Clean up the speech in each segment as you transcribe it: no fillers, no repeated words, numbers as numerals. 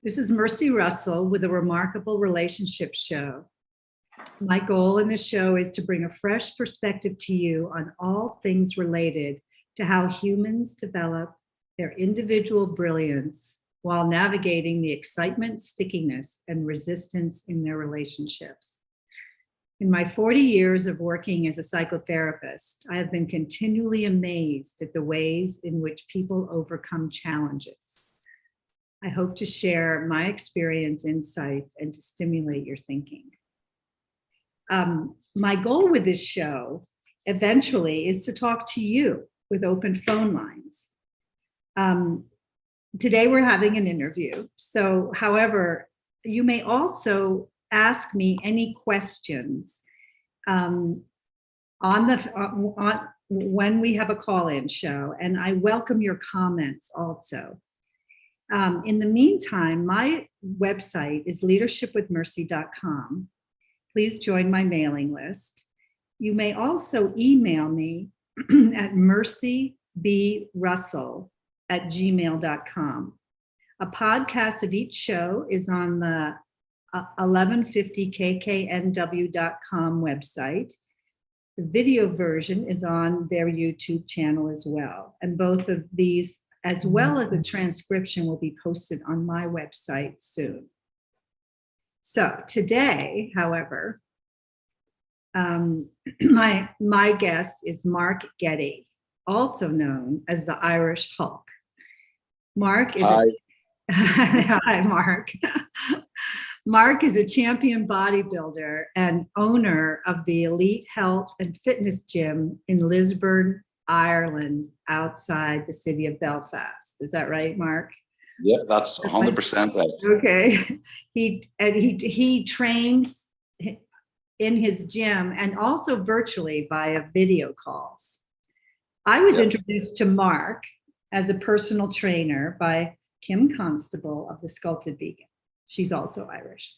This is Mercy Russell with a Remarkable Relationship Show. My goal in this show is to bring a fresh perspective to you on all things related to how humans develop their individual brilliance while navigating the excitement, stickiness, and resistance in their relationships. In my 40 years of working as a psychotherapist, I have been continually amazed at the ways in which people overcome challenges. I hope to share my experience, insights, and to stimulate your thinking. My goal with this show eventually is to talk to you with open phone lines. Today we're having an interview. So, however, you may also ask me any questions when we have a call-in show, and I welcome your comments also. In the meantime, my website is leadershipwithmercy.com. Please join my mailing list. You may also email me at mercybrussell@gmail.com. A podcast of each show is on the 1150kknw.com website. The video version is on their YouTube channel as well. And both of these, as well as the transcription, will be posted on my website soon. So today, however, my guest is Mark Getty, also known as the Irish Hulk. Mark is Hi, Mark. Mark is a champion bodybuilder and owner of the Elite Health and Fitness Gym in Lisburn, Ireland, outside the city of Belfast. Is that right, Mark? Yeah, that's 100% right. Okay. He trains in his gym and also virtually via video calls. I was introduced to Mark as a personal trainer by Kim Constable of the Sculpted Vegan. She's also Irish.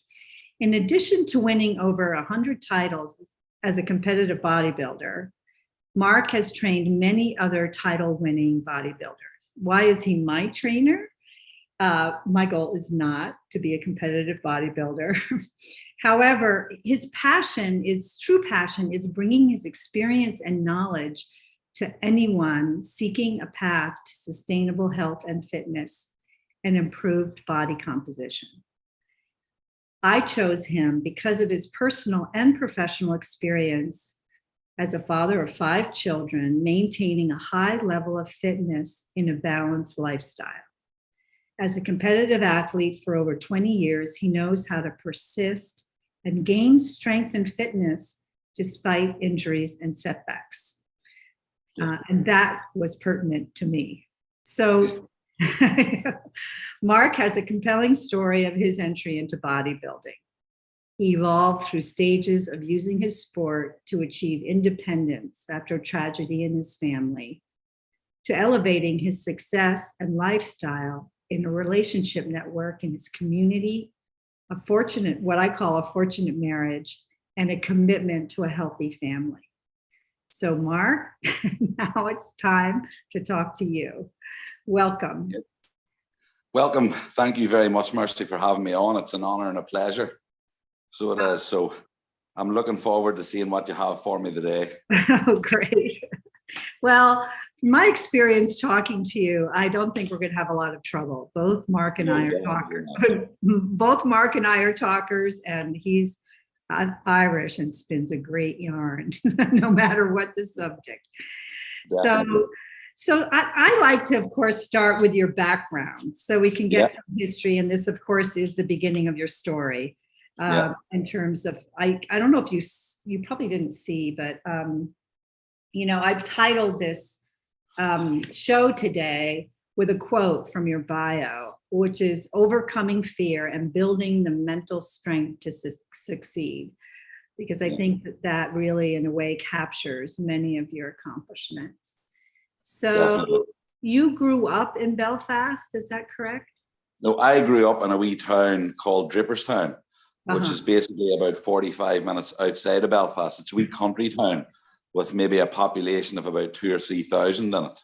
In addition to winning over 100 titles as a competitive bodybuilder, Mark has trained many other title-winning bodybuilders. Why is he my trainer? My goal is not to be a competitive bodybuilder. However, his true passion is bringing his experience and knowledge to anyone seeking a path to sustainable health and fitness and improved body composition. I chose him because of his personal and professional experience as a father of 5 children, maintaining a high level of fitness in a balanced lifestyle. As a competitive athlete for over 20 years, he knows how to persist and gain strength and fitness despite injuries and setbacks. And that was pertinent to me. So Mark has a compelling story of his entry into bodybuilding. He evolved through stages of using his sport to achieve independence after tragedy in his family, to elevating his success and lifestyle in a relationship network in his community, what I call a fortunate marriage, and a commitment to a healthy family. So Mark, now it's time to talk to you. Welcome. Welcome. Thank you very much, Mercy, for having me on. It's an honor and a pleasure. So it is. So I'm looking forward to seeing what you have for me today. Oh, great. Well, my experience talking to you, I don't think we're going to have a lot of trouble. Both Mark and I are talkers. Both Mark and I are talkers, and he's Irish and spins a great yarn, no matter what the subject. Definitely. So I like to, of course, start with your background so we can get some history. And this, of course, is the beginning of your story. In terms of, I don't know if you probably didn't see, but, I've titled this show today with a quote from your bio, which is overcoming fear and building the mental strength to succeed. Because I think that really, in a way, captures many of your accomplishments. So you grew up in Belfast, is that correct? No, I grew up in a wee town called Draperstown, which is basically about 45 minutes outside of Belfast. It's a wee country town with maybe a population of about 2,000 or 3,000 in it.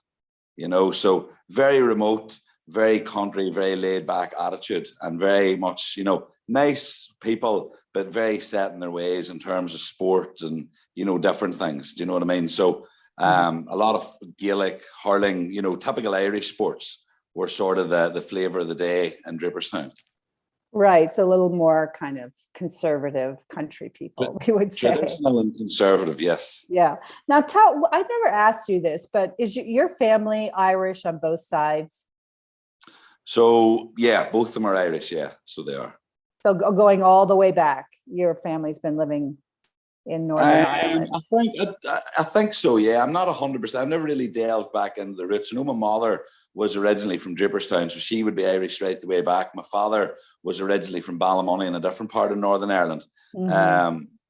So very remote, very country, very laid back attitude, and very much, you know, nice people, but very set in their ways in terms of sport and, you know, different things. Do you know what I mean? So a lot of Gaelic, hurling, you know, typical Irish sports were sort of the flavour of the day in Draperstown. Right. So a little more kind of conservative country people, we would say. Traditional and conservative, yes. Yeah. Now, I never asked you this, but is your family Irish on both sides? So, yeah, both of them are Irish, yeah, so they are. So going all the way back, your family's been living in Northern Ireland? I think so, yeah. I'm not 100%. I've never really delved back into the roots. I know my mother was originally from Draperstown, so she would be Irish right the way back. My father was originally from Ballymoney in a different part of Northern Ireland.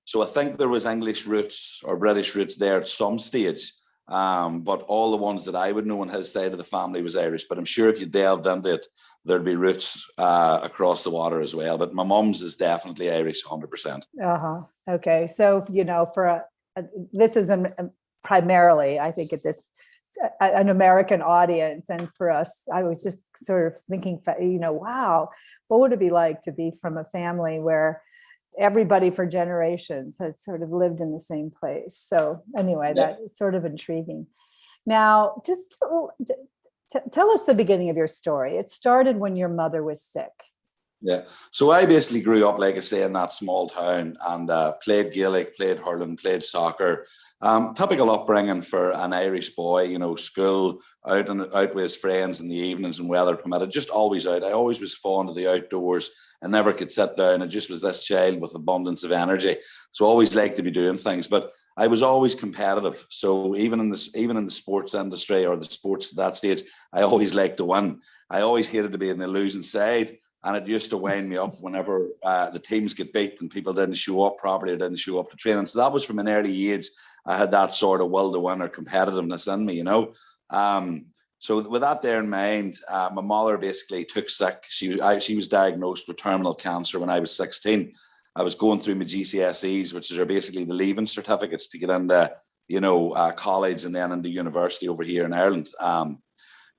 So I think there was English roots or British roots there at some stage. But all the ones that I would know on his side of the family was Irish. But I'm sure if you delved into it, there'd be roots across the water as well. But my mum's is definitely Irish, 100%. Okay. So, you know, this is primarily, I think, an American audience. And for us, I was just sort of thinking, you know, wow, what would it be like to be from a family where everybody for generations has sort of lived in the same place? So anyway, that is sort of intriguing. Now, just tell us the beginning of your story. It started when your mother was sick. Yeah. So I basically grew up, like I say, in that small town and played Gaelic, played hurling, played soccer. Typical upbringing for an Irish boy, you know, school, out with his friends in the evenings and weather permitted, just always out. I always was fond of the outdoors and never could sit down. I just was this child with abundance of energy. So always liked to be doing things, but I was always competitive. So even in the sports industry or the sports at that stage, I always liked to win. I always hated to be in the losing side. And it used to wind me up whenever the teams get beat and people didn't show up properly or didn't show up to training. So that was from an early age. I had that sort of will to win or competitiveness in me, you know. So with that there in mind, my mother basically took sick. She was diagnosed with terminal cancer when I was 16. I was going through my GCSEs, which are basically the leaving certificates to get into, you know, college and then into university over here in Ireland.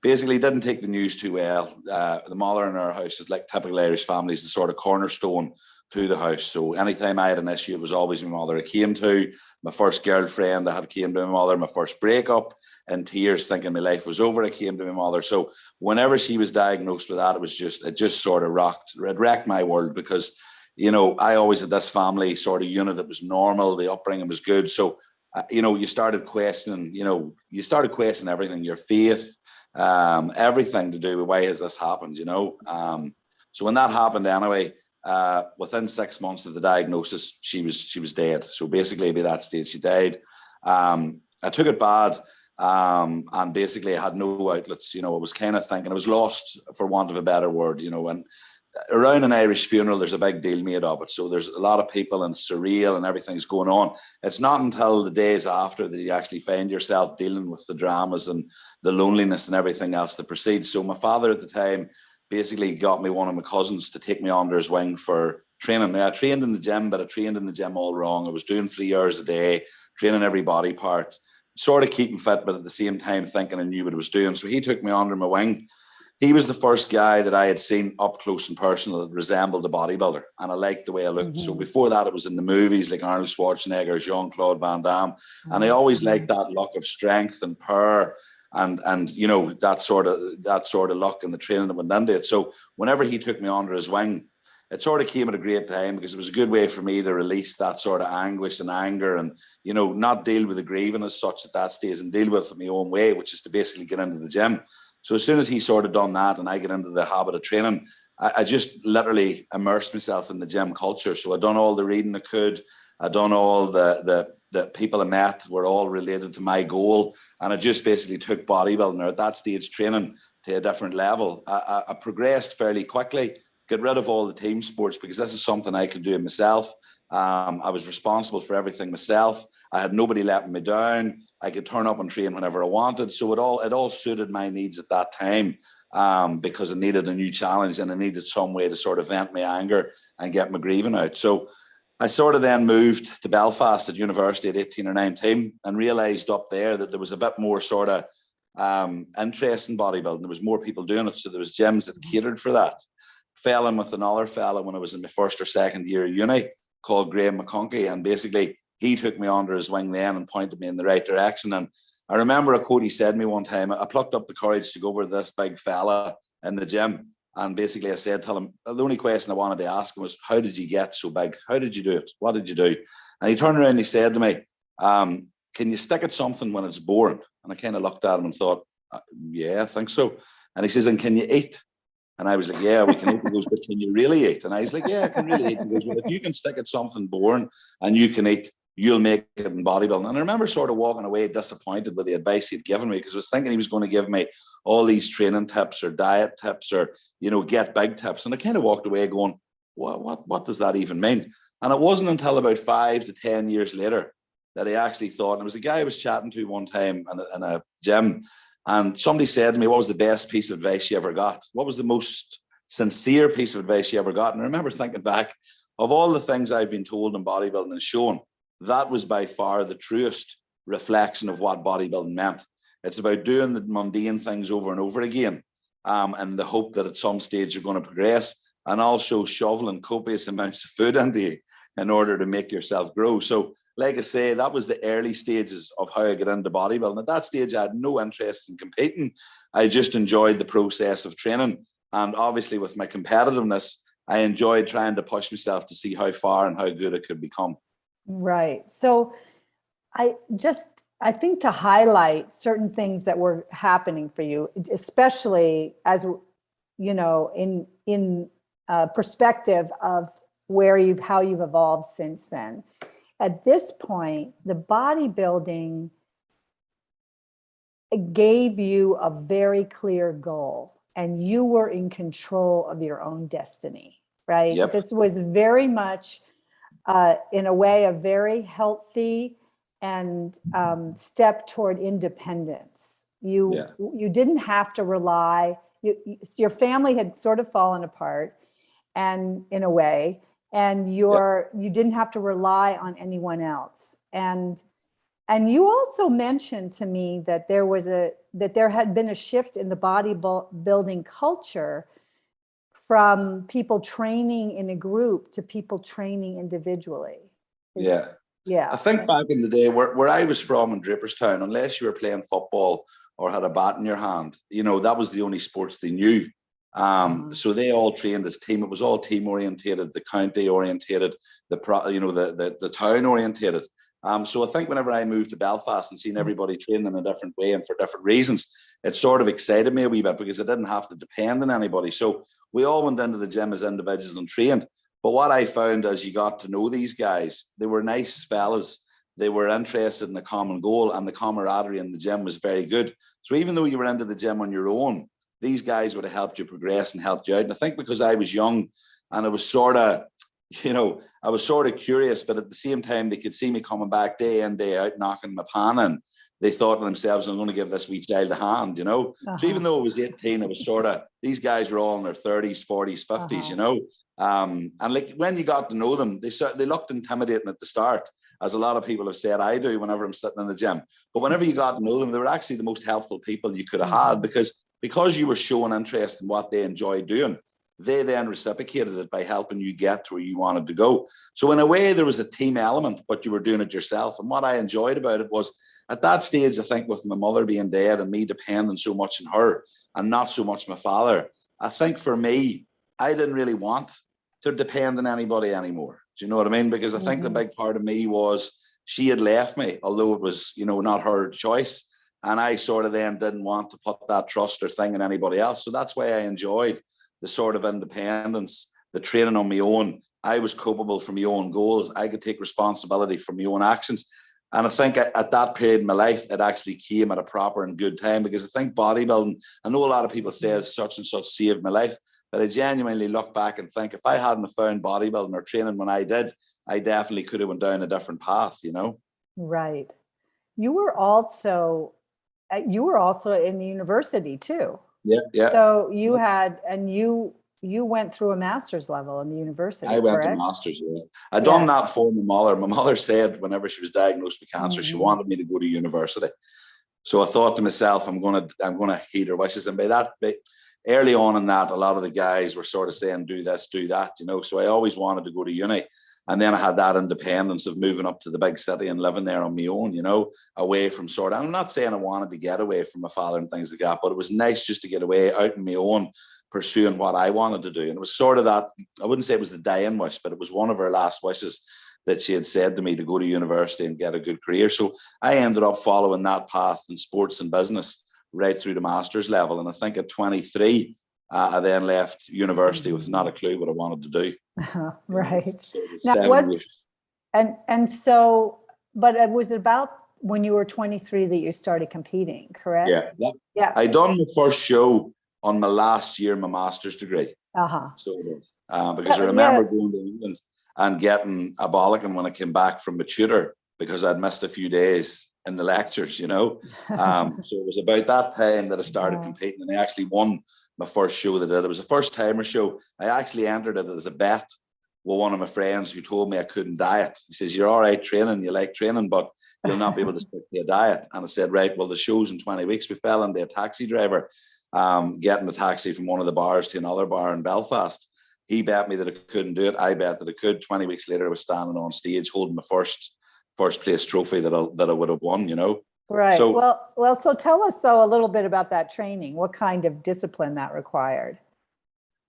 Basically didn't take the news too well. The mother in our house is like typical Irish families, the sort of cornerstone to the house. So anytime I had an issue, it was always my mother I came to. My first girlfriend, I had came to my mother. My first breakup, in tears, thinking my life was over, I came to my mother. So whenever she was diagnosed with that, it just sort of wrecked my world because, you know, I always had this family sort of unit. It was normal. The upbringing was good. So, you know, you started questioning everything, your faith, everything to do with why has this happened, you know. So when that happened anyway, within 6 months of the diagnosis, she was dead. So basically by that stage she died. I took it bad, and basically I had no outlets, you know. I was kind of thinking I was lost, for want of a better word, you know. And around an Irish funeral, there's a big deal made of it. So there's a lot of people and surreal and everything's going on. It's not until the days after that you actually find yourself dealing with the dramas and the loneliness and everything else that precedes. So my father at the time basically got me one of my cousins to take me under his wing for training. Now, I trained in the gym, but I trained in the gym all wrong. I was doing 3 hours a day, training every body part, sort of keeping fit, but at the same time thinking I knew what I was doing. So he took me under my wing. He was the first guy that I had seen up close and personal that resembled a bodybuilder, and I liked the way I looked. So before that, it was in the movies like Arnold Schwarzenegger, Jean-Claude Van Damme, and I always liked that look of strength and power, and you know, that sort of look and the training that went into it. So whenever he took me under his wing, it sort of came at a great time because it was a good way for me to release that sort of anguish and anger, and, you know, not deal with the grieving as such at that stage and deal with it my own way, which is to basically get into the gym. So as soon as he sort of done that and I get into the habit of training, I just literally immersed myself in the gym culture. So I done all the reading I could. I done all the people I met were all related to my goal. And I just basically took bodybuilding, or at that stage training, to a different level. I progressed fairly quickly, get rid of all the team sports because this is something I could do myself. I was responsible for everything myself. I had nobody letting me down. I could turn up and train whenever I wanted. So it all suited my needs at that time, because I needed a new challenge and I needed some way to sort of vent my anger and get my grieving out. So I sort of then moved to Belfast at university at 18 or 19 and realised up there that there was a bit more sort of interest in bodybuilding. There was more people doing it, so there was gyms that catered for that. Fell in with another fella when I was in my first or second year of uni called Graham McConkey, and basically he took me under his wing then and pointed me in the right direction. And I remember a quote he said to me one time. I plucked up the courage to go over to this big fella in the gym, and basically I said to him, the only question I wanted to ask him was, how did you get so big? How did you do it? What did you do? And he turned around and he said to me, can you stick at something when it's boring? And I kind of looked at him and thought, yeah, I think so. And he says, and can you eat? And I was like, yeah, we can eat. He goes, but can you really eat? And I was like, yeah, I can really eat. He goes, well, if you can stick at something boring and you can eat, you'll make it in bodybuilding. And I remember sort of walking away disappointed with the advice he'd given me, because I was thinking he was going to give me all these training tips or diet tips or, get big tips. And I kind of walked away going, what does that even mean? And it wasn't until about 5 to 10 years later that I actually thought, and it was a guy I was chatting to one time in a gym, and somebody said to me, what was the best piece of advice you ever got? What was the most sincere piece of advice you ever got? And I remember thinking back, of all the things I've been told in bodybuilding and shown, that was by far the truest reflection of what bodybuilding meant. It's about doing the mundane things over and over again, and the hope that at some stage you're going to progress, and also shoveling copious amounts of food into you in order to make yourself grow. So, like I say, that was the early stages of how I got into bodybuilding. At that stage, I had no interest in competing. I just enjoyed the process of training. And obviously with my competitiveness, I enjoyed trying to push myself to see how far and how good it could become. Right. So I think to highlight certain things that were happening for you, especially as, in perspective of how you've evolved since then. At this point, the bodybuilding gave you a very clear goal, and you were in control of your own destiny, right? Yep. This was very much, in a way, a very healthy and step toward independence. You didn't have to rely. Your family had sort of fallen apart, and in a way. And you didn't have to rely on anyone else. And you also mentioned to me that there had been a shift in the bodybuilding culture from people training in a group to people training individually. Yeah. Yeah. I think back in the day where I was from in Draperstown, unless you were playing football or had a bat in your hand, that was the only sports they knew. So they all trained as team. It was all team orientated, the county orientated, the town orientated. So I think whenever I moved to Belfast and seen everybody training in a different way and for different reasons, it sort of excited me a wee bit because I didn't have to depend on anybody. So we all went into the gym as individuals and trained. But what I found as you got to know these guys, they were nice fellas. They were interested in the common goal, and the camaraderie in the gym was very good. So even though you were into the gym on your own, these guys would have helped you progress and helped you out. And I think because I was young and I was sort of, curious, but at the same time, they could see me coming back day in, day out, knocking my pan in. They thought to themselves, I'm going to give this wee child a hand, So even though I was 18, I was these guys were all in their 30s, 40s, 50s, and like when you got to know them, they looked intimidating at the start, as a lot of people have said I do whenever I'm sitting in the gym. But whenever you got to know them, they were actually the most helpful people you could have had, because you were showing interest in what they enjoyed doing. They then reciprocated it by helping you get to where you wanted to go. So in a way, there was a team element, but you were doing it yourself. And what I enjoyed about it was, at that stage, I think with my mother being dead and me depending so much on her and not so much my father, I think for me, I didn't really want to depend on anybody anymore. Do you know what I mean? Because I think the big part of me was she had left me, although it was, not her choice. And I sort of then didn't want to put that trust or thing in anybody else. So that's why I enjoyed the sort of independence, the training on my own. I was culpable for my own goals. I could take responsibility for my own actions. And I think at that period in my life, it actually came at a proper and good time, because I think bodybuilding, I know a lot of people say such and such saved my life, but I genuinely look back and think if I hadn't found bodybuilding or training when I did, I definitely could have went down a different path, Right. You were also in the university too. Yeah. So you had, and you went through a master's level in the university. I went correct? to master's. Yeah. I done that for my mother. My mother said whenever she was diagnosed with cancer, she wanted me to go to university. So I thought to myself, I'm gonna heed her wishes. And early on in that, a lot of the guys were sort of saying, do this, do that, you know. So I always wanted to go to uni. And then I had that independence of moving up to the big city and living there on my own, you know, away from sort of, I'm not saying I wanted to get away from my father and things like that, but it was nice just to get away out on my own, pursuing what I wanted to do. And it was sort of that, I wouldn't say it was the dying wish, but it was one of her last wishes that she had said to me, to go to university and get a good career. So I ended up following that path in sports and business right through the master's level. And I think at 23, I then left university with not a clue what I wanted to do. Right. So so, but it was about when you were 23 that you started competing, correct? Yeah. I done my first show on my last year, my master's degree. So because I remember going to England and getting a bollocking when I came back from my tutor because I'd missed a few days in the lectures, you know. So it was about that time that I started competing, and I actually won my first show that I did. It was a first timer show. I actually entered it as a bet with one of my friends who told me I couldn't diet. He says, you're all right training, you like training, but you'll not be able to stick to a diet. And I said, right, well, the show's in 20 weeks. We fell into a taxi driver, getting a taxi from one of the bars to another bar in Belfast. He bet me that I couldn't do it. I bet that I could. 20 weeks later, I was standing on stage holding my first place trophy that I would have won, you know. Right. So, so tell us though a little bit about that training. What kind of discipline that required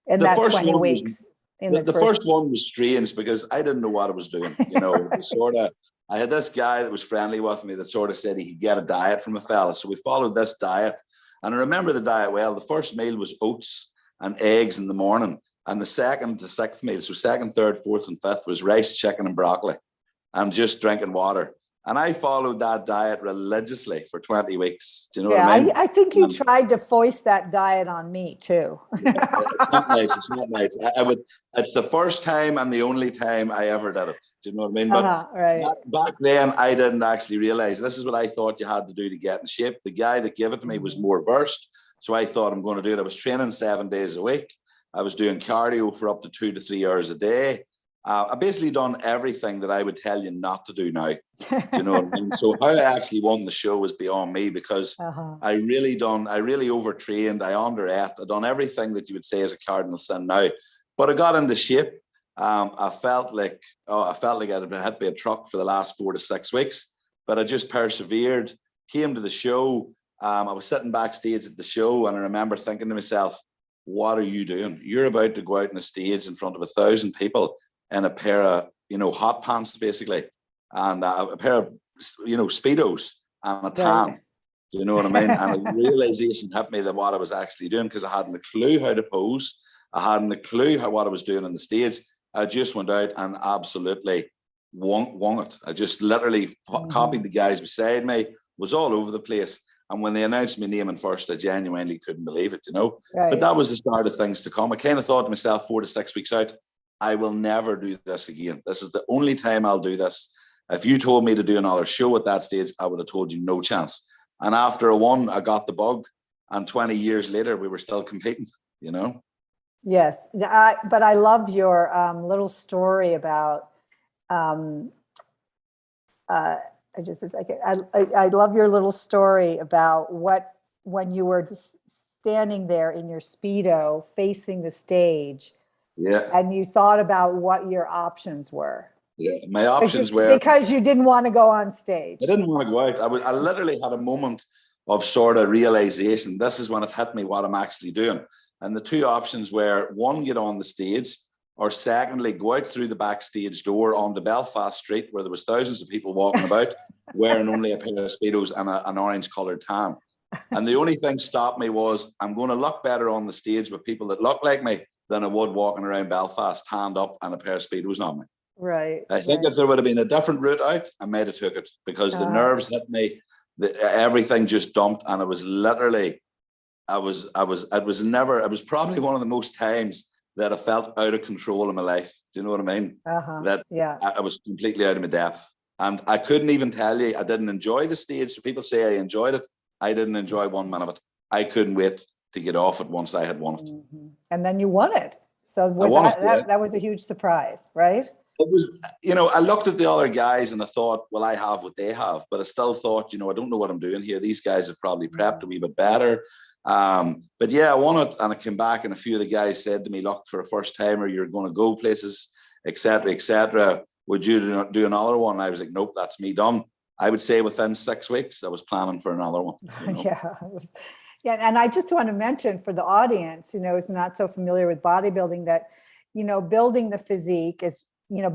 in that 20 weeks? The first one was strange because I didn't know what I was doing. You know, it was sort of, I had this guy that was friendly with me that sort of said he could get a diet from a fella. So we followed this diet. And I remember the diet well. The first meal was oats and eggs in the morning. And the second to sixth meal, so second, third, fourth, and fifth, was rice, chicken, and broccoli, and just drinking water. And I followed that diet religiously for 20 weeks. Do you know what I mean? I think you tried to foist that diet on me too. It's not nice. It's not nice. It's the first time and the only time I ever did it. Do you know what I mean? But back then, I didn't actually realize this is what I thought you had to do to get in shape. The guy that gave it to me was more versed. So I thought I'm going to do it. I was training 7 days a week. I was doing cardio for up to 2 to 3 hours a day. I basically done everything that I would tell you not to do now. Do you know what I mean? So how I actually won the show was beyond me because I really overtrained. I underate. I done everything that you would say is a cardinal sin now. But I got into shape. I felt like I'd had to be a truck for the last 4 to 6 weeks, but I just persevered, came to the show. I was sitting backstage at the show, and I remember thinking to myself, what are you doing? You're about to go out on a stage in front of 1,000 people in a pair of, hot pants, basically, and a pair of, Speedos and a tan. Do you know what I mean? And a realization hit me that what I was actually doing, because I hadn't a clue how to pose. I hadn't a clue what I was doing on the stage. I just went out and absolutely won it. I just literally copied the guys beside me, was all over the place. And when they announced my name in first, I genuinely couldn't believe it, But that was the start of things to come. I kind of thought to myself 4 to 6 weeks out, I will never do this again. This is the only time I'll do this. If you told me to do another show at that stage, I would have told you no chance. And after I won, I got the bug. And 20 years later, we were still competing, Yes. But I love your little story about, I love your little story about when you were standing there in your Speedo facing the stage. Yeah. And you thought about what your options were. Yeah, my options were... Because you didn't want to go on stage. I didn't want to go out. I literally had a moment of sort of realization. This is when it hit me what I'm actually doing. And the two options were, one, get on the stage, or secondly, go out through the backstage door onto Belfast Street, where there was thousands of people walking about, wearing only a pair of Speedos and an orange-coloured tan. And the only thing stopped me was, I'm going to look better on the stage with people that look like me than I would walking around Belfast, tanned up and a pair of Speedos on me. Right. I think if there would have been a different route out, I might have took it, because the nerves hit me, everything just dumped, and it was literally, it was probably one of the most times that I felt out of control in my life. Do you know what I mean? I was completely out of my depth, and I couldn't even tell you I didn't enjoy the stage. So people say I enjoyed it. I didn't enjoy 1 minute of it. I couldn't wait to get off it once I had won it. And then you won it. So that was a huge surprise, right? it was, I looked at the other guys and I thought, well, I have what they have, but I still thought, I don't know what I'm doing here. These guys have probably prepped a wee bit better. But yeah, I won it, and I came back, and a few of the guys said to me, look, for a first timer, you're going to go places, etc., etc. Would you do another one? And I was like, nope, that's me done. I would say within 6 weeks, I was planning for another one. Yeah. Yeah. And I just want to mention for the audience, who's not so familiar with bodybuilding, that, building the physique is,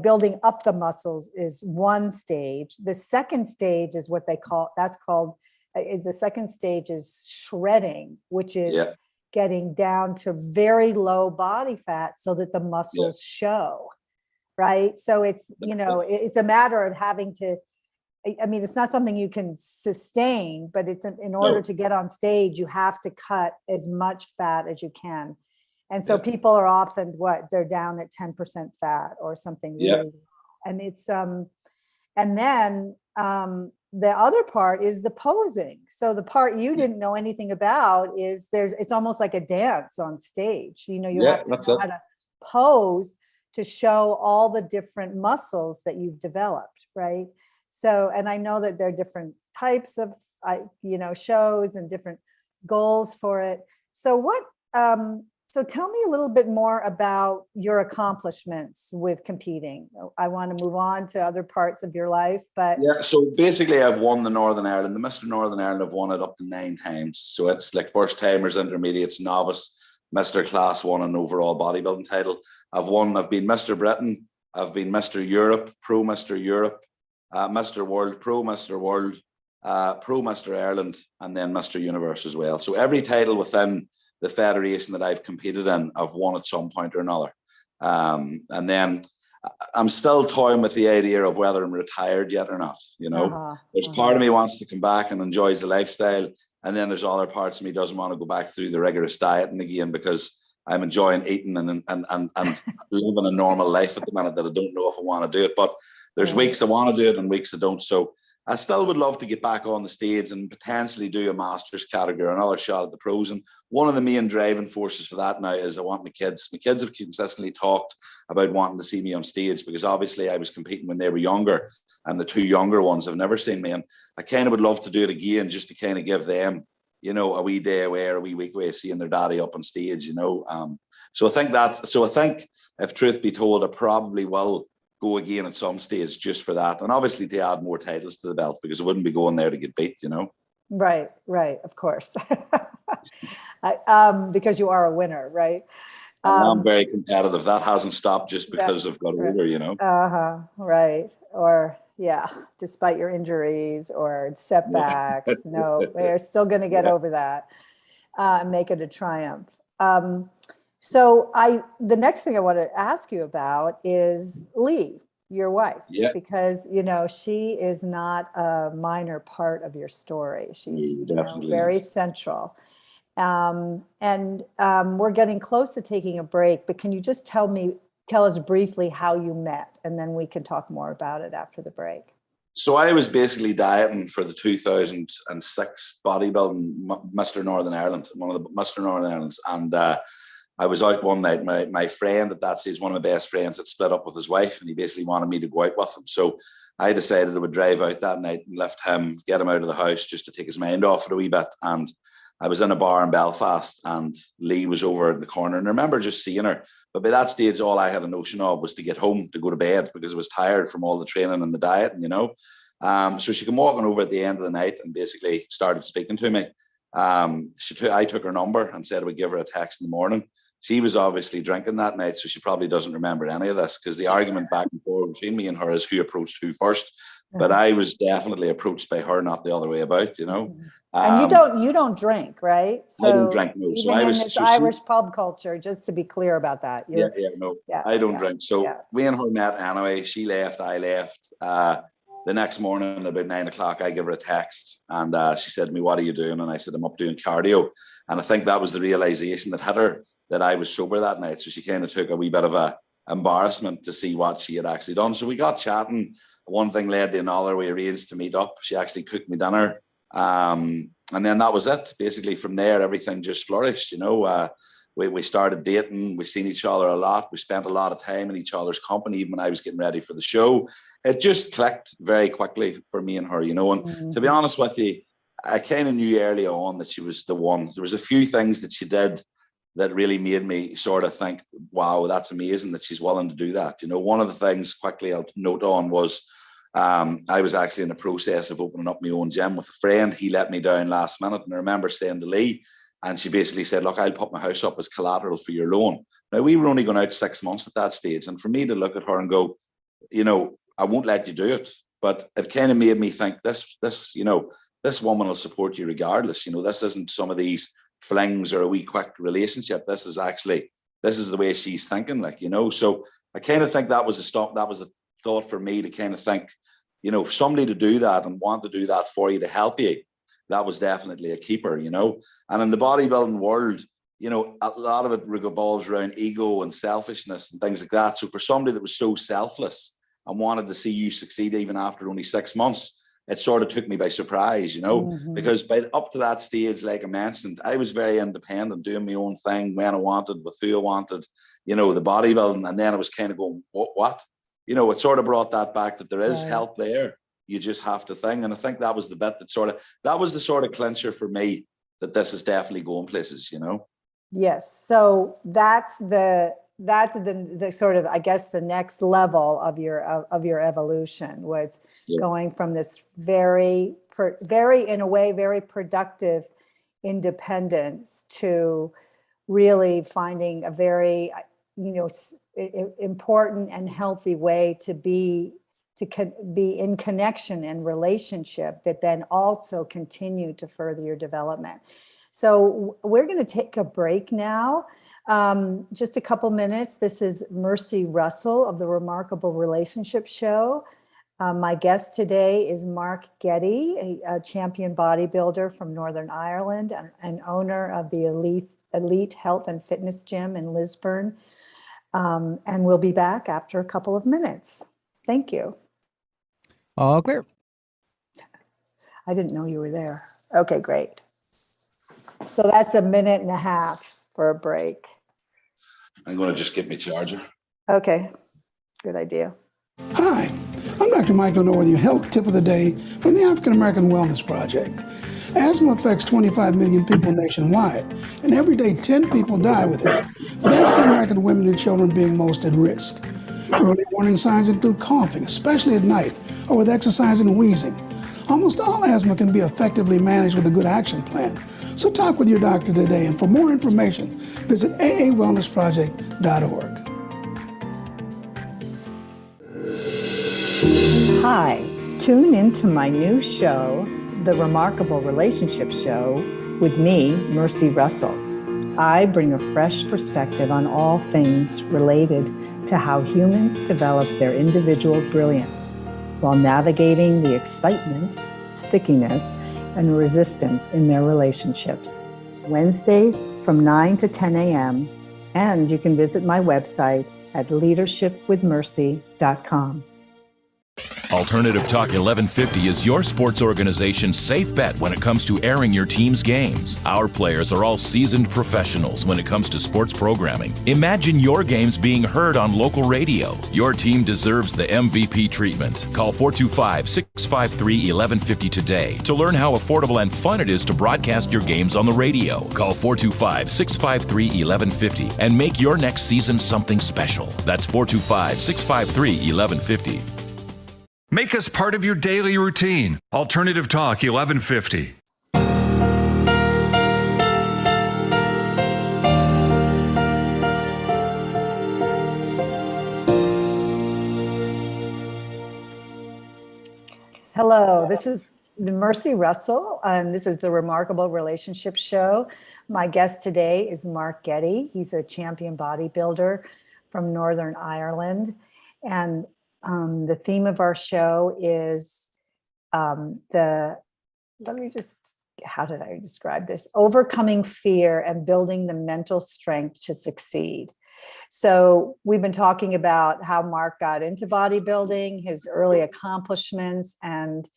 building up the muscles is one stage. The second stage is what they call, the second stage is shredding, which is getting down to very low body fat so that the muscles show. Right. So it's, it's a matter of having to, it's not something you can sustain, but it's in order to get on stage, you have to cut as much fat as you can. And so people are often they're down at 10% fat or something. Really. And it's, and then the other part is the posing. So the part you didn't know anything about is it's almost like a dance on stage. You have to know how to pose to show all the different muscles that you've developed. Right. So, and I know that there are different types of, shows and different goals for it. So so tell me a little bit more about your accomplishments with competing. I want to move on to other parts of your life, but. Yeah, so basically I've won the Northern Ireland, the Mr. Northern Ireland, I've won it up to 9 times. So it's like first timers, intermediates, novice, Mr. Class 1 and overall bodybuilding title. I've been Mr. Britain, I've been Mr. Europe, Pro Mr. Europe, Mr. World, Pro Mr. World, Pro Mr. Ireland, and then Mr. Universe as well. So every title within the federation that I've competed in, I've won at some point or another. And then I'm still toying with the idea of whether I'm retired yet or not. There's part of me wants to come back and enjoys the lifestyle. And then there's other parts of me doesn't want to go back through the rigorous dieting again, because I'm enjoying eating and living a normal life at the minute that I don't know if I want to do it. But there's weeks I want to do it and weeks I don't. So I still would love to get back on the stage and potentially do a master's category, another shot at the pros. And one of the main driving forces for that now is I want my kids. My kids have consistently talked about wanting to see me on stage, because obviously I was competing when they were younger, and the 2 younger ones have never seen me. And I kind of would love to do it again, just to kind of give them, a wee day away or a wee week away seeing their daddy up on stage, So I think if truth be told, I probably will go again at some stage just for that, and obviously to add more titles to the belt, because I wouldn't be going there to get beat, Right, of course. Because you are a winner, right? I'm very competitive. That hasn't stopped just because I've got older, Right. Or despite your injuries or setbacks, we're still going to get over that and make it a triumph. So the next thing I want to ask you about is Lee, your wife, because, she is not a minor part of your story. She's very central. And we're getting close to taking a break, but can you just tell us briefly how you met, and then we can talk more about it after the break. So I was basically dieting for the 2006 bodybuilding Mr. Northern Ireland, one of the Mr. Northern Irelands, and I was out one night. My friend at that stage, one of my best friends, had split up with his wife, and he basically wanted me to go out with him. So I decided I would drive out that night and lift him, get him out of the house just to take his mind off it a wee bit. And I was in a bar in Belfast, and Lee was over in the corner. And I remember just seeing her. But by that stage, all I had a notion of was to get home, to go to bed, because I was tired from all the training and the diet, So she came walking over at the end of the night and basically started speaking to me. I took her number and said I would give her a text in the morning. She was obviously drinking that night, so she probably doesn't remember any of this, because the argument back and forth between me and her is who approached who first. But I was definitely approached by her, not the other way about, And you don't drink, right? So I don't drink, no. Even in this Irish pub culture, just to be clear about that. I don't drink. So we and her met anyway. She left, I left. The next morning, about 9 o'clock, I give her a text, and she said to me, "What are you doing?" And I said, "I'm up doing cardio." And I think that was the realization that hit her, that I was sober that night. So she kind of took a wee bit of a embarrassment to see what she had actually done. So we got chatting. One thing led to another. We arranged to meet up. She actually cooked me dinner. And then that was it. Basically, from there, everything just flourished. we started dating. We seen each other a lot. We spent a lot of time in each other's company, even when I was getting ready for the show. It just clicked very quickly for me and her, you know. And to be honest with you, I kind of knew early on that she was the one. There was a few things that she did that really made me sort of think, wow, that's amazing that she's willing to do that. You know, one of the things quickly I'll note on was I was actually in the process of opening up my own gym with a friend. He let me down last minute. And I remember saying to Lee, and she basically said, look, I'll put my house up as collateral for your loan. Now, we were only going out 6 months at that stage. And for me to look at her and go, you know, I won't let you do it. But it kind of made me think this, you know, this woman will support you regardless. You know, this isn't some of these flings or a wee quick relationship. This is the way she's thinking, like, you know. So I kind of think that was a thought for me to kind of think, you know, for somebody to do that and want to do that for you to help you, that was definitely a keeper, you know. And in the bodybuilding world, you know, a lot of it revolves around ego and selfishness and things like that. So for somebody that was so selfless and wanted to see you succeed even after only 6 months, it sort of took me by surprise, you know, because up to that stage, like I mentioned, I was very independent, doing my own thing when I wanted, with who I wanted, you know, the bodybuilding. And then I was kind of going, what? You know, it sort of brought that back, that there is help there. You just have to think. And I think that was the bit that was the sort of clincher for me, that this is definitely going places, you know? Yes. So that's the sort of, I guess, the next level of your evolution was going from this very, in a way, very productive independence to really finding a very, you know, important and healthy way to be in connection and relationship that then also continue to further your development. So we're going to take a break now. Just a couple minutes. This is Mercy Russell of the Remarkable Relationship Show. My guest today is Mark Getty, a champion bodybuilder from Northern Ireland and owner of the Elite Health and Fitness Gym in Lisburn. And we'll be back after a couple of minutes. Thank you. All clear. I didn't know you were there. Okay, great. So that's a minute and a half for a break. I'm going to just get my charger. Okay, good idea. Hi, I'm Dr. Michael Norworthy, your health tip of the day from the African American Wellness Project. Asthma affects 25 million people nationwide, and every day 10 people die with it, with African American women and children being most at risk. Early warning signs include coughing, especially at night, or with exercise and wheezing. Almost all asthma can be effectively managed with a good action plan. So talk with your doctor today, and for more information, visit aawellnessproject.org. Hi, tune into my new show, The Remarkable Relationship Show, with me, Mercy Russell. I bring a fresh perspective on all things related to how humans develop their individual brilliance while navigating the excitement, stickiness, and resistance in their relationships. Wednesdays from 9 to 10 a.m. And you can visit my website at leadershipwithmercy.com. Alternative Talk 1150 is your sports organization's safe bet when it comes to airing your team's games. Our players are all seasoned professionals when it comes to sports programming. Imagine your games being heard on local radio. Your team deserves the MVP treatment. Call 425-653-1150 today to learn how affordable and fun it is to broadcast your games on the radio. Call 425-653-1150 and make your next season something special. That's 425-653-1150. Make us part of your daily routine. Alternative Talk 1150. Hello, this is Mercy Russell, and this is the Remarkable Relationship Show. My guest today is Mark Getty. He's a champion bodybuilder from Northern Ireland. And the theme of our show is how did I describe this? Overcoming fear and building the mental strength to succeed. So we've been talking about how Mark got into bodybuilding, his early accomplishments, and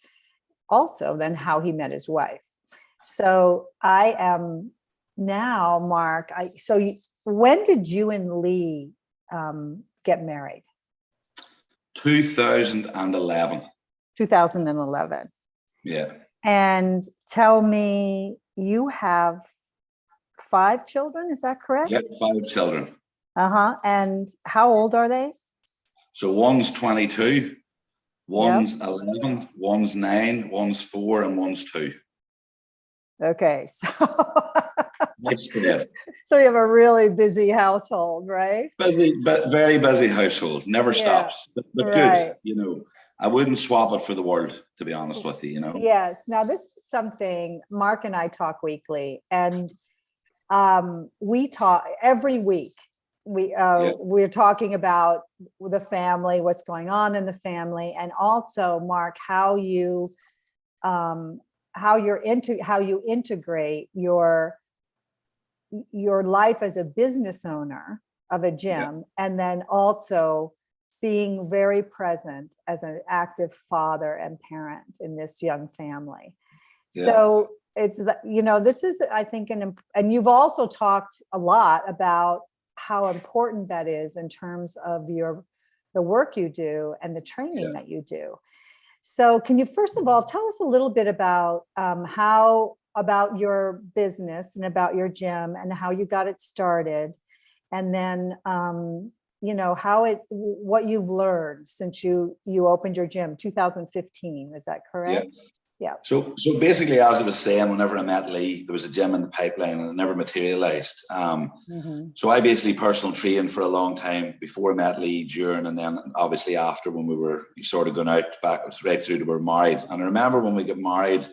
also then how he met his wife. So I am now, Mark, when did you and Lee get married? 2011. 2011. Yeah. And tell me, you have 5 children, is that correct? Yep, 5 children. And how old are they? So one's 22, one's 11, one's 9, one's 4, and one's 2. Okay, so so you have a really busy household, right? Busy, but very busy household. Never stops, but right. good. I wouldn't swap it for the world, to be honest with you. Yes. Now, this is something Mark and I talk weekly, and we talk every week. We're talking about the family, what's going on in the family, and also, Mark, how you integrate your life as a business owner of a gym, and then also being very present as an active father and parent in this young family. So it's, this is, I think, and you've also talked a lot about how important that is in terms of the work you do and the training that you do. So can you first of all tell us a little bit about about your business and about your gym and how you got it started, and then what you've learned since you opened your gym 2015, is that correct? Yeah. So basically, as I was saying, whenever I met Lee, there was a gym in the pipeline and it never materialized. So I basically personal trained for a long time before I met Lee, during, and then obviously after, when we were sort of going out back right through to we were married. And I remember when we got married,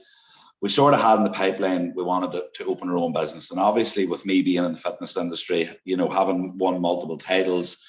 we sort of had in the pipeline, we wanted to open our own business. And obviously with me being in the fitness industry, having won multiple titles,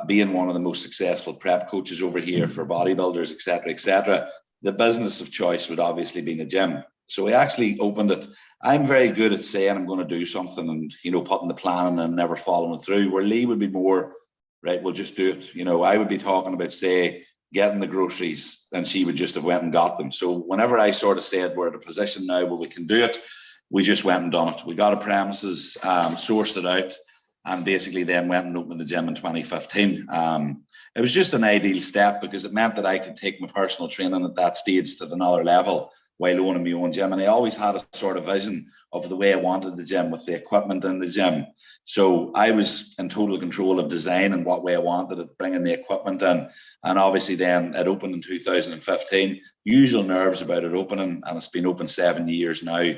being one of the most successful prep coaches over here for bodybuilders, et cetera, the business of choice would obviously be a gym. So we actually opened it. I'm very good at saying I'm going to do something and, putting the plan in and never following through, where Lee would be more, right, we'll just do it. I would be talking about, say, getting the groceries, and she would just have went and got them. So whenever I sort of said we're at a position now where we can do it, we just went and done it. We got a premises, sourced it out, and basically then went and opened the gym in 2015. It was just an ideal step because it meant that I could take my personal training at that stage to another level while owning my own gym. And I always had a sort of vision of the way I wanted the gym with the equipment in the gym. So I was in total control of design and what way I wanted it, bringing the equipment in. And obviously then it opened in 2015. Usual nerves about it opening, and it's been open 7 years now.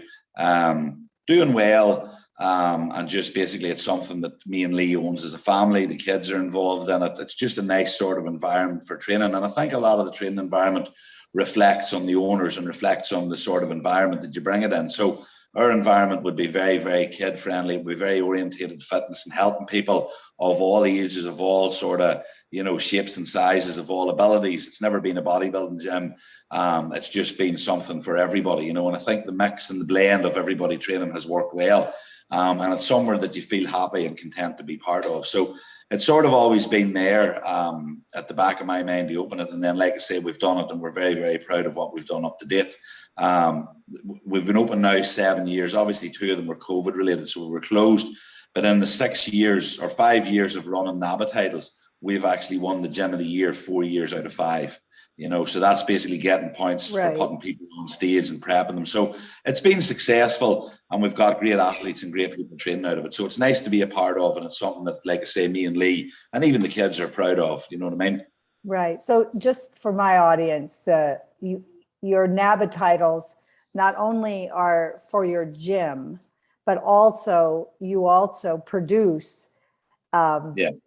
Doing well. And just basically it's something that me and Lee owns as a family. The kids are involved in it. It's just a nice sort of environment for training. And I think a lot of the training environment reflects on the owners and reflects on the sort of environment that you bring it in. So our environment would be very, very kid friendly. It would be very orientated to fitness and helping people of all ages, of all sort of, shapes and sizes, of all abilities. It's never been a bodybuilding gym. It's just been something for everybody, and I think the mix and the blend of everybody training has worked well. And it's somewhere that you feel happy and content to be part of. So it's sort of always been there at the back of my mind to open it. And then, like I say, we've done it, and we're very, very proud of what we've done up to date. We've been open now 7 years. Obviously, 2 of them were COVID related, so we were closed. But in the 6 years or 5 years of running NABA titles, we've actually won the Gym of the Year 4 years out of 5. So that's basically getting points for putting people on stage and prepping them. So it's been successful, and we've got great athletes and great people training out of it. So it's nice to be a part of, and it's something that, like I say, me and Lee and even the kids are proud of. You know what I mean? Right. So just for my audience, your NABA titles not only are for your gym, but also you also produce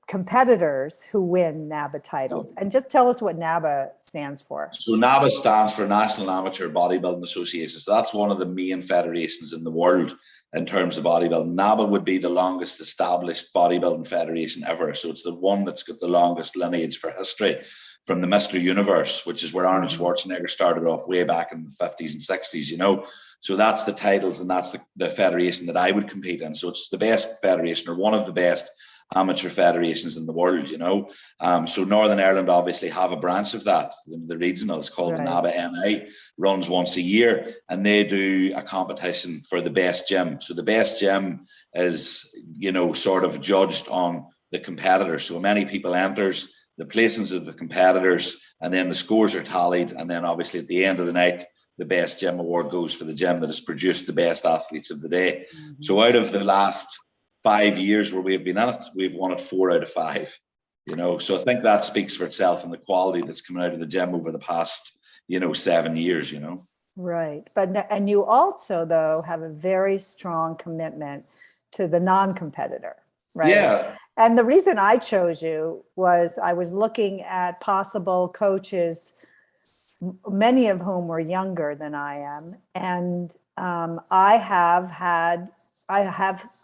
competitors who win NABA titles. And just tell us what NABA stands for. So NABA stands for National Amateur Bodybuilding Association. So that's one of the main federations in the world in terms of bodybuilding. NABA would be the longest established bodybuilding federation ever. So it's the one that's got the longest lineage for history from the Mr. Universe, which is where Arnold Schwarzenegger started off way back in the 50s and 60s, So that's the titles, and that's the federation that I would compete in. So it's the best federation, or one of the best. amateur federations in the world, you know. So Northern Ireland obviously have a branch of that. The regional is called the NABA NI, runs once a year, and they do a competition for the best gym. So the best gym is, you know, sort of judged on the competitors. So many people enters, the placings of the competitors, and then the scores are tallied. And then obviously at the end of the night, the best gym award goes for the gym that has produced the best athletes of the day. Mm-hmm. So out of the last 5 years where we've been in it, we've won it 4 out of 5, you know. So I think that speaks for itself and the quality that's coming out of the gym over the past, you know, 7 years, you know. Right. And you also, though, have a very strong commitment to the non-competitor, right? Yeah. And the reason I chose you was I was looking at possible coaches, many of whom were younger than I am. And I have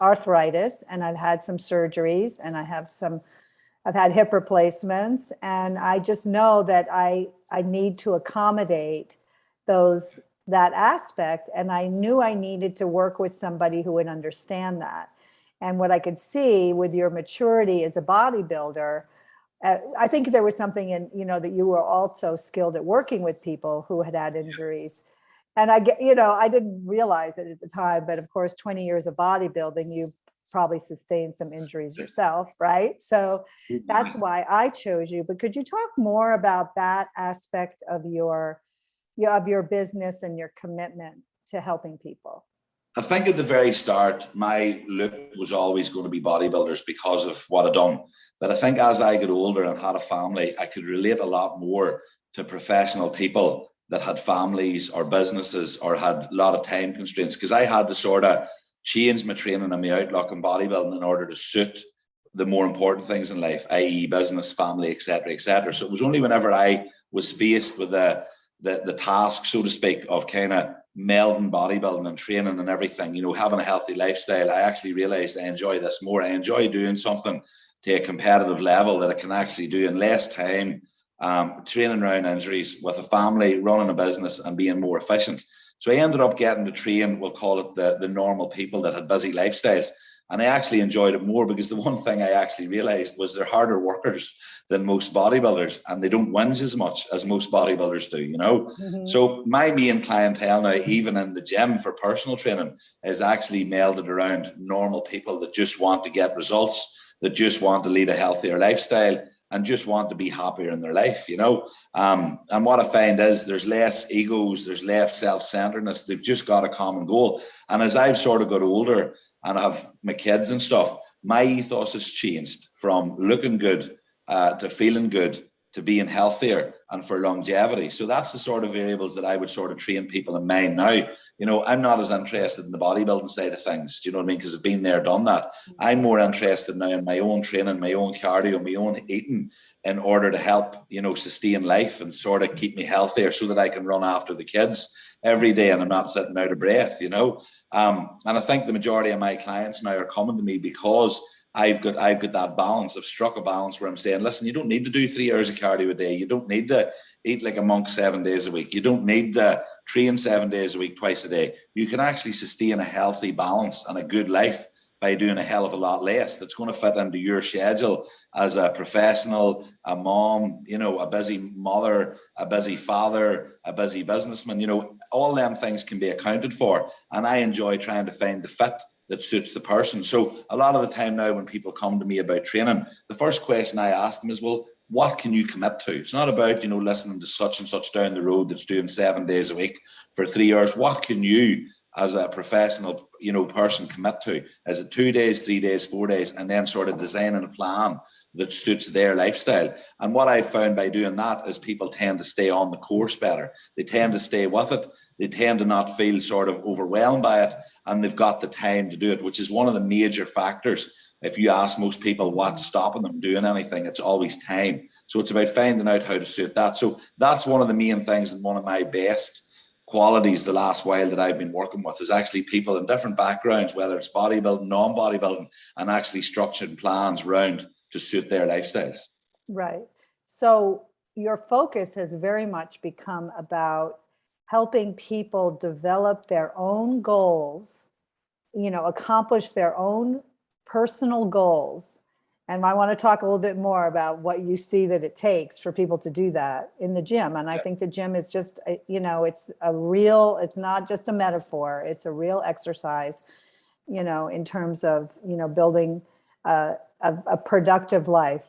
arthritis, and I've had some surgeries, and I've had hip replacements. And I just know that I need to accommodate that aspect. And I knew I needed to work with somebody who would understand that. And what I could see with your maturity as a bodybuilder, I think there was something in, you know, that you were also skilled at working with people who had injuries. And I didn't realize it at the time, but of course, 20 years of bodybuilding, you probably sustained some injuries yourself, right? So that's why I chose you. But could you talk more about that aspect of your business and your commitment to helping people? I think at the very start, my look was always going to be bodybuilders because of what I'd done. But I think as I got older and had a family, I could relate a lot more to professional people that had families or businesses or had a lot of time constraints, because I had to sort of change my training and my outlook on bodybuilding in order to suit the more important things in life, i.e. business, family, etc., etc. So it was only whenever I was faced with the task, so to speak, of kind of melding bodybuilding and training and everything, you know, having a healthy lifestyle, I actually realized I enjoy this more. I enjoy doing something to a competitive level that I can actually do in less time, training around injuries with a family, running a business and being more efficient. So I ended up getting to train, we'll call it the normal people that had busy lifestyles. And I actually enjoyed it more because the one thing I actually realized was they're harder workers than most bodybuilders, and they don't whinge as much as most bodybuilders do, you know. Mm-hmm. So my main clientele now, even in the gym for personal training, is actually melded around normal people that just want to get results, that just want to lead a healthier lifestyle and just want to be happier in their life, you know. And what I find is there's less egos, there's less self-centeredness. They've just got a common goal. And as I've sort of got older and I have my kids and stuff, my ethos has changed from looking good to feeling good to being healthier and for longevity. So that's the sort of variables that I would sort of train people in mind now. You know, I'm not as interested in the bodybuilding side of things, do you know what I mean? Because I've been there, done that. I'm more interested now in my own training, my own cardio, my own eating in order to help, you know, sustain life and sort of keep me healthier so that I can run after the kids every day and I'm not sitting out of breath, you know. And I think the majority of my clients now are coming to me because I've got that balance. I've struck a balance where I'm saying, listen, you don't need to do 3 hours of cardio a day. You don't need to eat like a monk 7 days a week. You don't need to train 7 days a week, twice a day. You can actually sustain a healthy balance and a good life by doing a hell of a lot less. That's going to fit into your schedule as a professional, a mom, you know, a busy mother, a busy father, a busy businessman. You know, all them things can be accounted for. And I enjoy trying to find the fit that suits the person. So a lot of the time now when people come to me about training, the first question I ask them is, well, what can you commit to? It's not about, you know, listening to such and such down the road that's doing 7 days a week for 3 hours. What can you as a professional, you know, person commit to? Is it 2 days, 3 days, 4 days, and then sort of designing a plan that suits their lifestyle? And what I found by doing that is people tend to stay on the course better. They tend to stay with it. They tend to not feel sort of overwhelmed by it, and they've got the time to do it, which is one of the major factors. If you ask most people what's stopping them doing anything, it's always time. So it's about finding out how to suit that. So that's one of the main things, and one of my best qualities the last while that I've been working with is actually people in different backgrounds, whether it's bodybuilding, non-bodybuilding, and actually structured plans around to suit their lifestyles. Right. So your focus has very much become about helping people develop their own goals, you know, accomplish their own personal goals And I want to talk a little bit more about what you see that it takes for people to do that in the gym. And I think the gym is just, it's not just a metaphor, it's a real exercise, in terms of, building a productive life.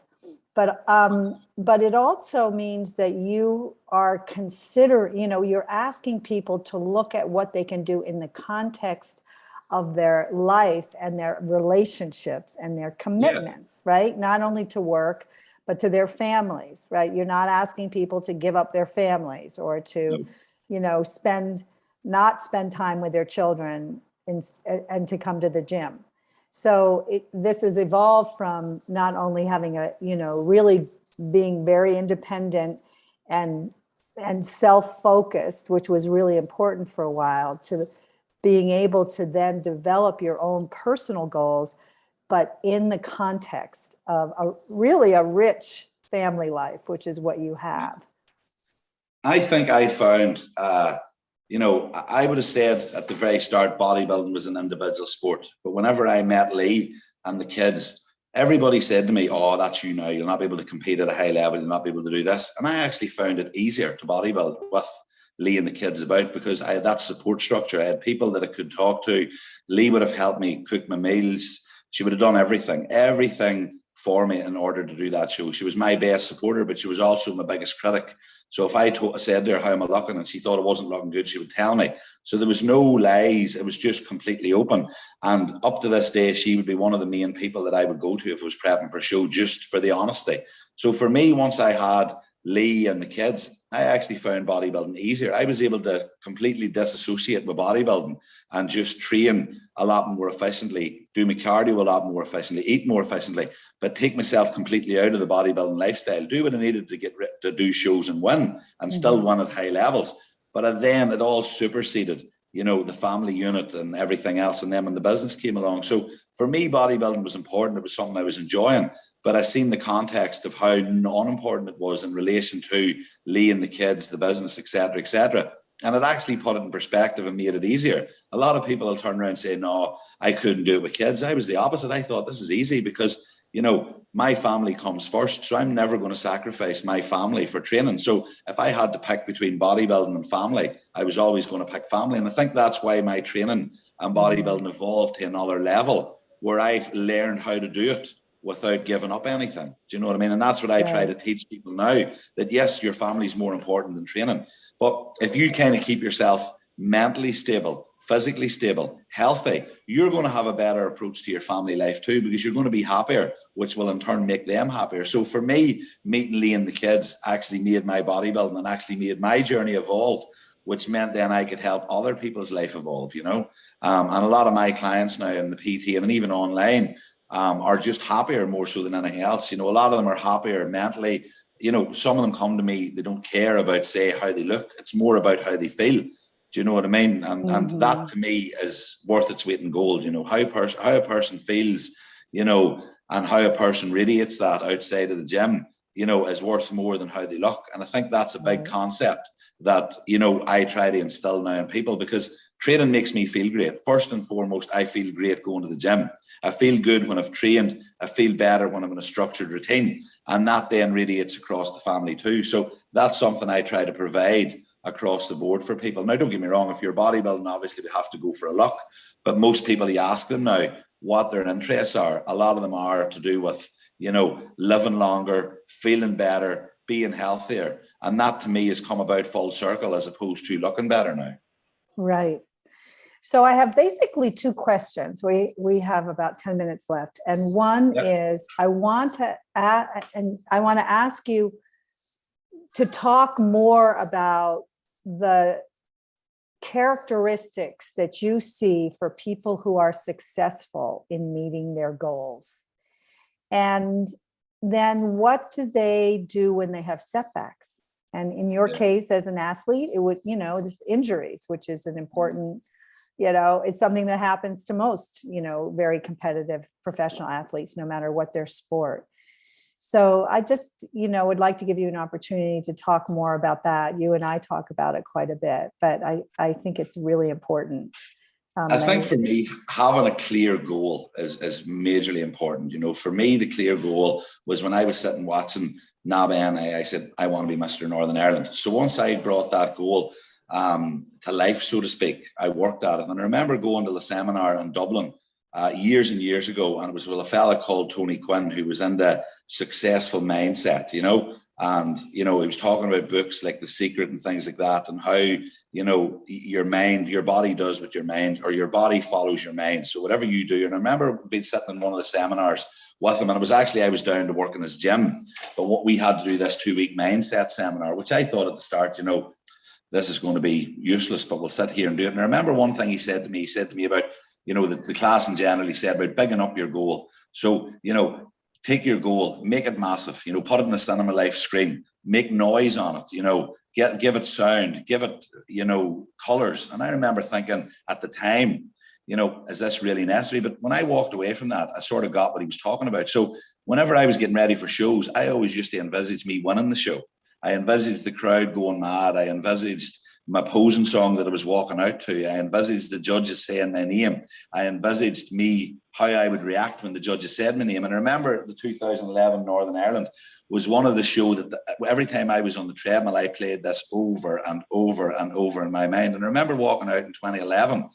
But it also means that you are you're asking people to look at what they can do in the context of their life and their relationships and their commitments, right? Not only to work, but to their families, right? You're not asking people to give up their families or to, not spend time with their children and to come to the gym. So this has evolved from not only having really being very independent and self-focused, which was really important for a while, to being able to then develop your own personal goals, but in the context of really a rich family life, which is what you have. I think I found, I would have said at the very start, bodybuilding was an individual sport. But whenever I met Lee and the kids, everybody said to me, oh, that's you now. You'll not be able to compete at a high level. You'll not be able to do this. And I actually found it easier to bodybuild with Lee and the kids about, because I had that support structure. I had people that I could talk to. Lee would have helped me cook my meals. She would have done everything for me in order to do that show. She was my best supporter, but she was also my biggest critic. So if I said to her, how am I looking? And she thought it wasn't looking good, she would tell me. So there was no lies. It was just completely open. And up to this day, she would be one of the main people that I would go to if I was prepping for a show, just for the honesty. So for me, once I had Lee and the kids, I actually found bodybuilding easier. I was able to completely disassociate with bodybuilding and just train a lot more efficiently, do my cardio a lot more efficiently, eat more efficiently, but take myself completely out of the bodybuilding lifestyle, do what I needed to to do shows and win, and still win at high levels. But then it all superseded, the family unit and everything else. And then when the business came along, so for me, bodybuilding was important. It was something I was enjoying. But I seen the context of how unimportant it was in relation to Lee and the kids, the business, et cetera, et cetera. And it actually put it in perspective and made it easier. A lot of people will turn around and say, no, I couldn't do it with kids. I was the opposite. I thought this is easy because, my family comes first. So I'm never going to sacrifice my family for training. So if I had to pick between bodybuilding and family, I was always going to pick family. And I think that's why my training and bodybuilding evolved to another level where I've learned how to do it without giving up anything. Do you know what I mean? And that's what I try to teach people now, that yes, your family is more important than training. But if you kind of keep yourself mentally stable, physically stable, healthy, you're going to have a better approach to your family life too, because you're going to be happier, which will in turn make them happier. So for me, meeting Lee and the kids actually made my bodybuilding and actually made my journey evolve, which meant then I could help other people's life evolve, and a lot of my clients now in the PT and even online are just happier more so than anything else. A lot of them are happier mentally. Some of them come to me, they don't care about, say, how they look. It's more about how they feel. Do you know what I mean? And that to me is worth its weight in gold. How a person feels, and how a person radiates that outside of the gym, is worth more than how they look. And I think that's a big concept that, I try to instill now in people, because training makes me feel great. First and foremost, I feel great going to the gym. I feel good when I've trained. I feel better when I'm in a structured routine. And that then radiates across the family too. So that's something I try to provide across the board for people. Now, don't get me wrong, if you're bodybuilding, obviously we have to go for a look. But most people, you ask them now what their interests are. A lot of them are to do with, living longer, feeling better, being healthier. And that to me has come about full circle as opposed to looking better now. Right. So I have basically two questions. We have about 10 minutes left. And one is, I want to ask you to talk more about the characteristics that you see for people who are successful in meeting their goals. And then what do they do when they have setbacks? And in your case, as an athlete, it would, just injuries, which is an important, it's something that happens to most, very competitive professional athletes, no matter what their sport. So I just, would like to give you an opportunity to talk more about that. You and I talk about it quite a bit, but I think it's really important. I think for me, having a clear goal is majorly important. You know, for me, the clear goal was when I was sitting watching NABN, I said, I want to be Mr. Northern Ireland. So once I brought that goal to life, so to speak, I worked at it. And I remember going to the seminar in Dublin years and years ago, and it was with a fella called Tony Quinn, who was in the successful mindset, you know, and, you know, he was talking about books like The Secret and things like that, and how, you know, your mind, your body does what your mind, or your body follows your mind. So whatever you do, and I remember being sitting in one of the seminars with him, and it was actually, I was down to work in his gym, but what we had to do this 2-week mindset seminar, which I thought at the start, you know, this is going to be useless, but we'll sit here and do it. And I remember one thing he said to me about, you know, the class in general, he said about bigging up your goal. So, you know, take your goal, make it massive, you know, put it in a Cinema Life screen, make noise on it, you know, give it sound, give it, you know, colors. And I remember thinking at the time, you know, is this really necessary? But when I walked away from that, I sort of got what he was talking about. So whenever I was getting ready for shows, I always used to envisage me winning the show. I envisaged the crowd going mad. I envisaged my posing song that I was walking out to. I envisaged the judges saying my name. I envisaged me, how I would react when the judges said my name. And I remember the 2011 Northern Ireland was one of the shows that every time I was on the treadmill, I played this over and over and over in my mind. And I remember walking out in 2011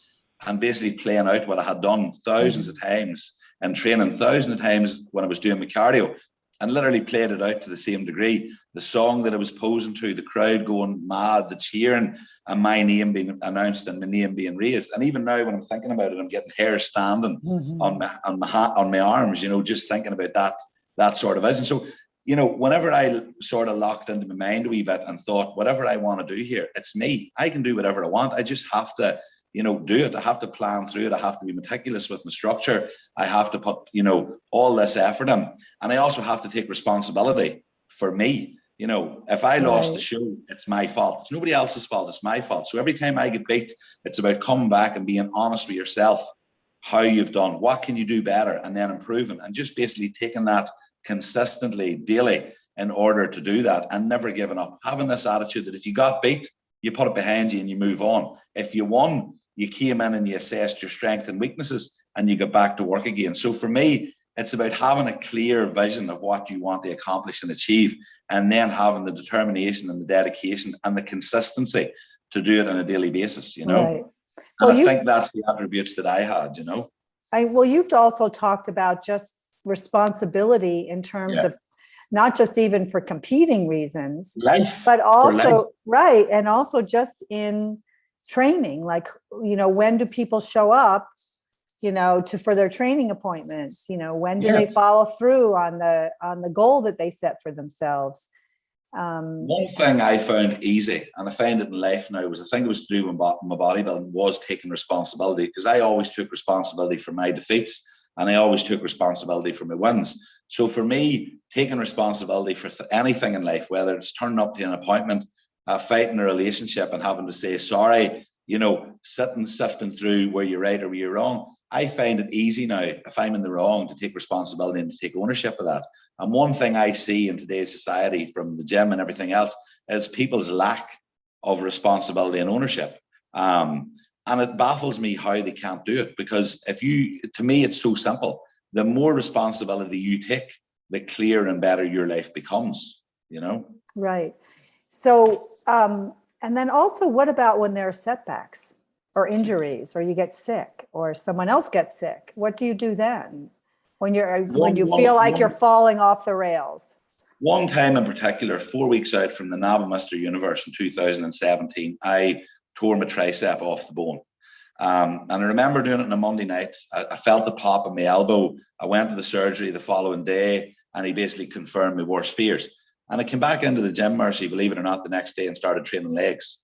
and basically playing out what I had done thousands of times and training thousands of times when I was doing my cardio, and literally played it out to the same degree. The song that I was posing to, the crowd going mad, the cheering, and my name being announced and my name being raised. And even now, when I'm thinking about it, I'm getting hair standing on my arms, you know, just thinking about that sort of vision. So, you know, whenever I sort of locked into my mind a wee bit and thought, whatever I want to do here, it's me. I can do whatever I want. I just have to, you know, do it. I have to plan through it. I have to be meticulous with my structure. I have to put, you know, all this effort in. And I also have to take responsibility for me. You know, if I lost the show, it's my fault. It's nobody else's fault. It's my fault. So every time I get beat, it's about coming back and being honest with yourself, how you've done, what can you do better, and then improving, and just basically taking that consistently daily in order to do that and never giving up. Having this attitude that if you got beat, you put it behind you and you move on. If you won, you came in and you assessed your strengths and weaknesses and you get back to work again. So for me, it's about having a clear vision of what you want to accomplish and achieve, and then having the determination and the dedication and the consistency to do it on a daily basis, you know. Right. Well, and I think that's the attributes that I had, you know. Well, you've also talked about just responsibility in terms of not just even for competing reasons, but also, right, and also just in training, like, you know, when do people show up, you know, for their training appointments, you know, when do they follow through on the goal that they set for themselves? One thing I found easy, and I find it in life now, was I think it was to do with my bodybuilding, was taking responsibility, because I always took responsibility for my defeats and I always took responsibility for my wins. So for me, taking responsibility for anything in life, whether it's turning up to an appointment, fighting a relationship and having to say sorry, you know, sifting through where you're right or where you're wrong, I find it easy now, if I'm in the wrong, to take responsibility and to take ownership of that. And one thing I see in today's society, from the gym and everything else, is people's lack of responsibility and ownership. And it baffles me how they can't do it, because to me, it's so simple. The more responsibility you take, the clearer and better your life becomes, you know? Right. So, and then also, what about when there are setbacks or injuries, or you get sick, or someone else gets sick? What do you do then when you feel like you're falling off the rails? One time in particular, 4 weeks out from the NABA Mr. Universe in 2017, I tore my tricep off the bone. And I remember doing it on a Monday night. I felt the pop in my elbow. I went to the surgery the following day, and he basically confirmed my worst fears. And I came back into the gym, Mercy, believe it or not, the next day and started training legs.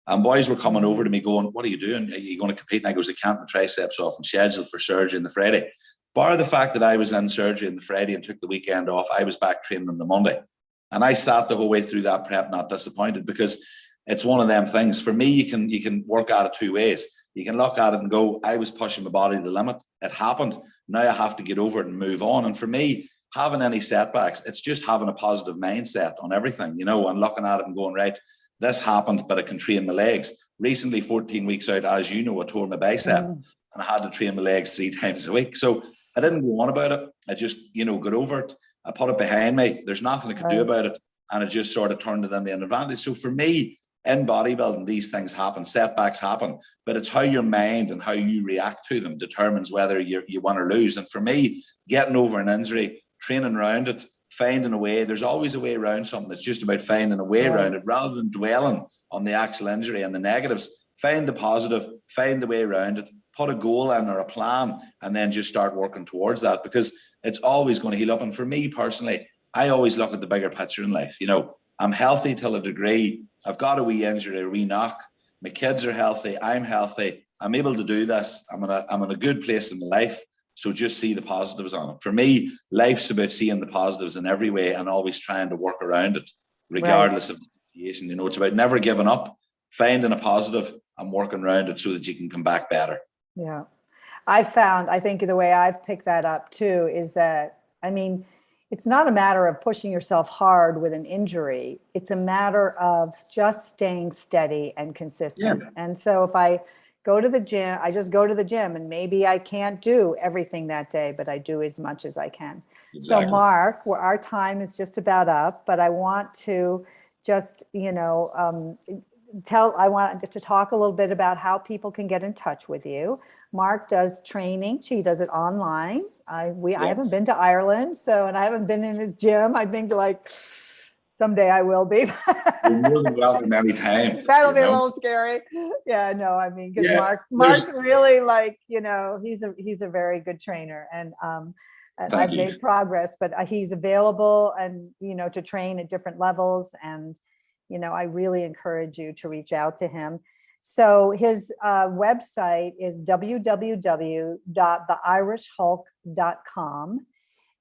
And boys were coming over to me going, "What are you doing? Are you going to compete?" And I goes, "I can't, my triceps off and scheduled for surgery on the Friday." Bar the fact that I was in surgery on the Friday and took the weekend off, I was back training on the Monday. And I sat the whole way through that prep not disappointed, because it's one of them things. For me, you can work at it two ways. You can look at it and go, I was pushing my body to the limit. It happened. Now I have to get over it and move on. And for me, having any setbacks, it's just having a positive mindset on everything, you know, and looking at it and going, right, this happened, but I can train my legs, Recently, 14 weeks out, as you know, I tore my bicep and I had to train my legs 3 times a week. So I didn't go on about it. I just, got over it. I put it behind me. There's nothing I could do about it. And it just sort of turned it into an advantage. So for me, in bodybuilding, these things happen, setbacks happen, but it's how your mind and how you react to them determines whether you win or lose. And for me, getting over an injury, training around it, finding a way, there's always a way around something. It's just about finding a way around it rather than dwelling on the actual injury and the negatives. Find the positive, find the way around it, put a goal in or a plan, and then just start working towards that, because it's always going to heal up. And for me personally, I always look at the bigger picture in life. I'm healthy till a degree. I've got a wee injury, a wee knock. My kids are healthy. I'm healthy. I'm able to do this. I'm in a good place in my life. So just see the positives on it. For me, life's about seeing the positives in every way and always trying to work around it, regardless of the situation. It's about never giving up, finding a positive and working around it so that you can come back better. Yeah. I think the way I've picked that up too is that, it's not a matter of pushing yourself hard with an injury. It's a matter of just staying steady and consistent. Yeah. And so if I go to the gym, I just go to the gym, and maybe I can't do everything that day, but I do as much as I can. Exactly. So Mark, our time is just about up, but I want to just, I wanted to talk a little bit about how people can get in touch with you. Mark does training. She does it online. I haven't been to Ireland, and I haven't been in his gym. I think someday I will be. You're more than welcome anytime. That'll be a little scary. Yeah, no, because Mark's really he's a very good trainer, and I've made progress, but he's available and, to train at different levels. And, I really encourage you to reach out to him. So his website is www.theirishhulk.com.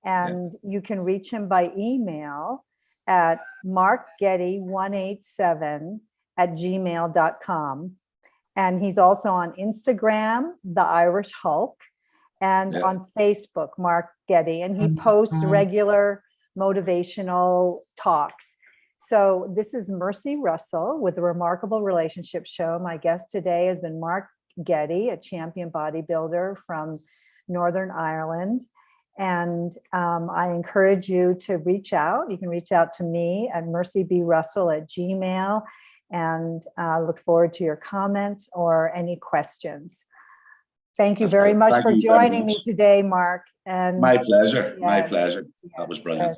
And you can reach him by email at markgetty187@gmail.com. And he's also on Instagram, The Irish Hulk, and on Facebook, Mark Getty. And he posts regular motivational talks. So this is Mercy Russell with the Remarkable Relationship Show. My guest today has been Mark Getty, a champion bodybuilder from Northern Ireland. And I encourage you to reach out. You can reach out to me at mercybrussell@gmail.com, and look forward to your comments or any questions. Thank you very much for joining me today, Mark. And my pleasure. My pleasure. That was brilliant.